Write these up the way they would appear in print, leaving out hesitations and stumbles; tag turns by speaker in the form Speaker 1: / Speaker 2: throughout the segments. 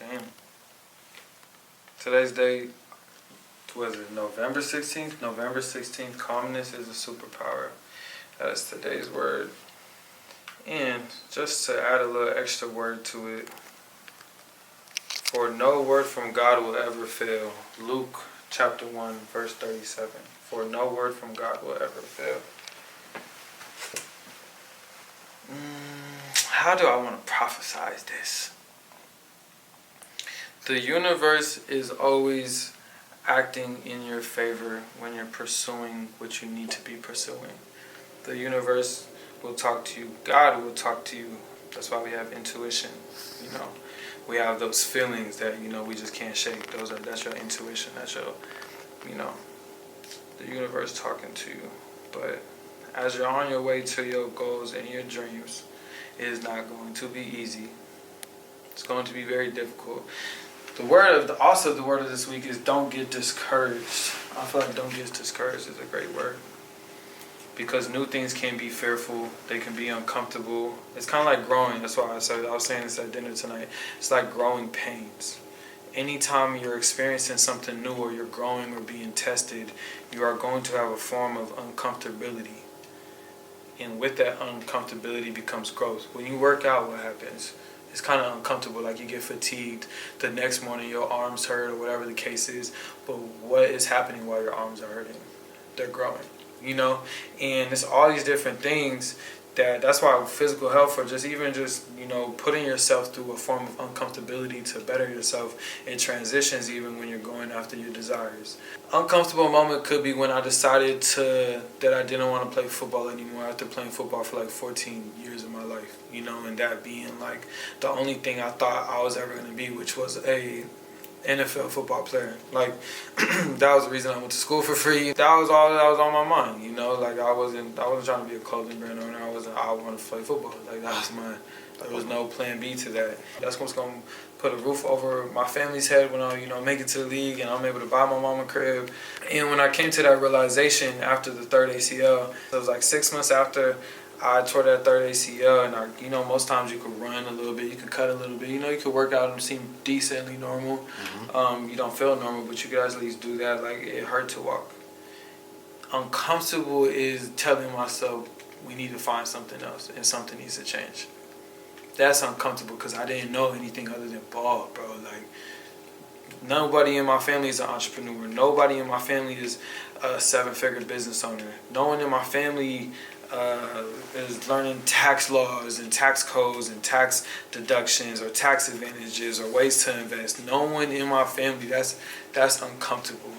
Speaker 1: Damn. Today's date, was it November 16th? November 16th, calmness is a superpower. That's today's word. And just to add a little extra word to it, for no word from God will ever fail. Luke chapter 1, verse 37. For no word from God will ever fail. How do I want to prophesize this? The universe is always acting in your favor when you're pursuing what you need to be pursuing. The universe will talk to you. God will talk to you. That's why we have intuition. We have those feelings that we just can't shake. That's your intuition. That's your the universe talking to you. But as you're on your way to your goals and your dreams, it is not going to be easy. It's going to be very difficult. The word of this week is don't get discouraged. I feel like don't get discouraged is a great word. Because new things can be fearful. They can be uncomfortable. It's kind of like growing. That's why I was saying this at dinner tonight. It's like growing pains. Anytime you're experiencing something new or you're growing or being tested, you are going to have a form of uncomfortability. And with that uncomfortability becomes growth. When you work out, what happens? It's kind of uncomfortable, like you get fatigued. The next morning your arms hurt or whatever the case is. But what is happening while your arms are hurting? They're growing, And it's all these different things that's why physical health or just putting yourself through a form of uncomfortability to better yourself, it transitions even when you're going after your desires. Uncomfortable moment could be when I decided that I didn't want to play football anymore after playing football for like 14 years of my life, and that being like the only thing I thought I was ever going to be, which was a NFL football player. Like that was the reason I went to school for free. That was all that was on my mind, Like I wasn't trying to be a clothing brand owner. I wanted to play football. Like that was there was no plan B to that. That's what's gonna put a roof over my family's head when I make it to the league and I'm able to buy my mom a crib. And when I came to that realization after the third ACL, it was like 6 months after I tore that third ACL, and most times you could run a little bit, you could cut a little bit, you could work out and seem decently normal. Mm-hmm. You don't feel normal, but you could at least do that. Like it hurt to walk. Uncomfortable is telling myself we need to find something else and something needs to change. That's uncomfortable because I didn't know anything other than ball, bro. Like nobody in my family is an entrepreneur. Nobody in my family is a 7-figure business owner. No one in my family is learning tax laws and tax codes and tax deductions or tax advantages or ways to invest. No one in my family. That's uncomfortable,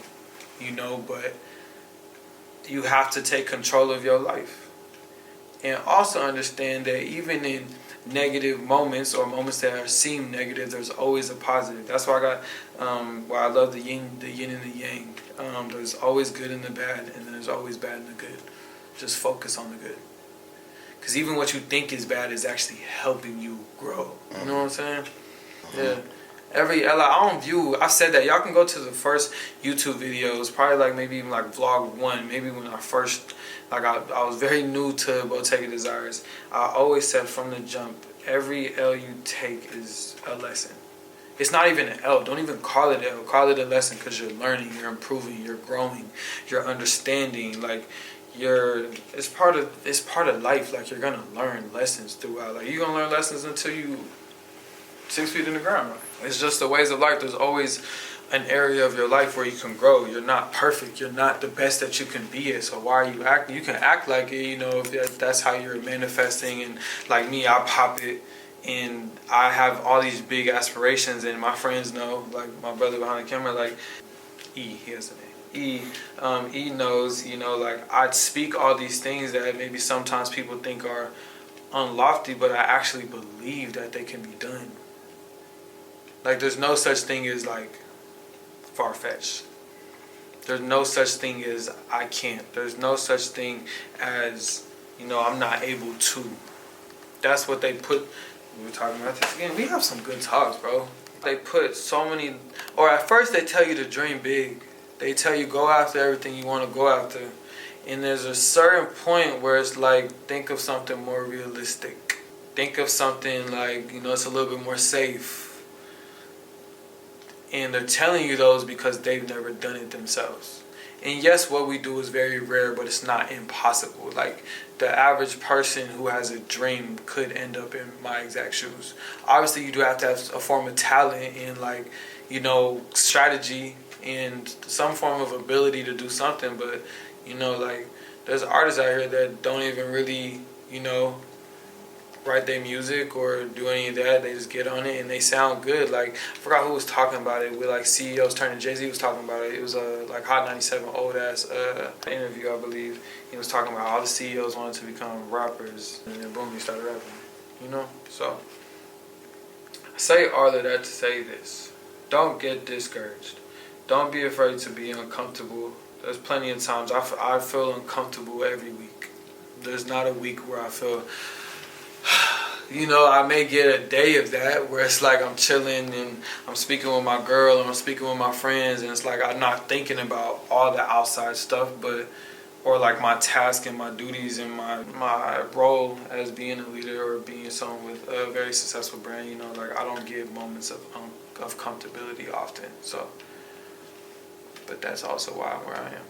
Speaker 1: but you have to take control of your life. And also understand that even in negative moments or moments that seem negative, there's always a positive. That's why I love the yin and the yang. There's always good in the bad, and then there's always bad in the good. Just focus on the good. Because even what you think is bad is actually helping you grow. You know what I'm saying? Yeah. I said that. Y'all can go to the first YouTube videos, probably like maybe even like vlog 1, maybe when I first, I was very new to Bottega Desires. I always said from the jump, every L you take is a lesson. It's not even an L. Don't even call it an L. Call it a lesson because you're learning, you're improving, you're growing, you're understanding. Like, it's part of life. Like, you're gonna learn lessons throughout. Like, you're gonna learn lessons until you 6 feet in the ground. It's just the ways of life. There's always an area of your life where you can grow. You're not perfect. You're not the best that you can be at. So why are you acting? You can act like it, if that's how you're manifesting. And like me, I pop it. And I have all these big aspirations. And my friends know, like my brother behind the camera, like he has a name. E knows, like I'd speak all these things that maybe sometimes people think are unlofty, but I actually believe that they can be done. Like there's no such thing as like far-fetched. There's no such thing as I can't. There's no such thing as, I'm not able to. That's what they put. We were talking about this again. We have some good talks, bro. They put so many, or at first they tell you to dream big. They tell you go after everything you want to go after. And there's a certain point where it's like, think of something more realistic. Think of something like, it's a little bit more safe. And they're telling you those because they've never done it themselves. And yes, what we do is very rare, but it's not impossible. Like, the average person who has a dream could end up in my exact shoes. Obviously, you do have to have a form of talent and, like, you know, strategy and some form of ability to do something. But, you know, like, there's artists out here that don't even really, you know, write their music or do any of that. They just get on it and they sound good. Like, I forgot who was talking about it with, like, CEOs turning. Jay-Z was talking about it. It was like Hot 97 old ass interview, I believe. He was talking about all the CEOs wanted to become rappers, and then boom, he started rapping. You know, so I say all of that to say this: don't get discouraged. Don't be afraid to be uncomfortable. There's plenty of times I feel uncomfortable every week. There's not a week where I feel, you know, I may get a day of that where it's like I'm chilling and I'm speaking with my girl and I'm speaking with my friends and it's like I'm not thinking about all the outside stuff, but or like my task and my duties and my role as being a leader or being someone with a very successful brand. You know, like, I don't get moments of comfortability often. So, but that's also why I'm where I am.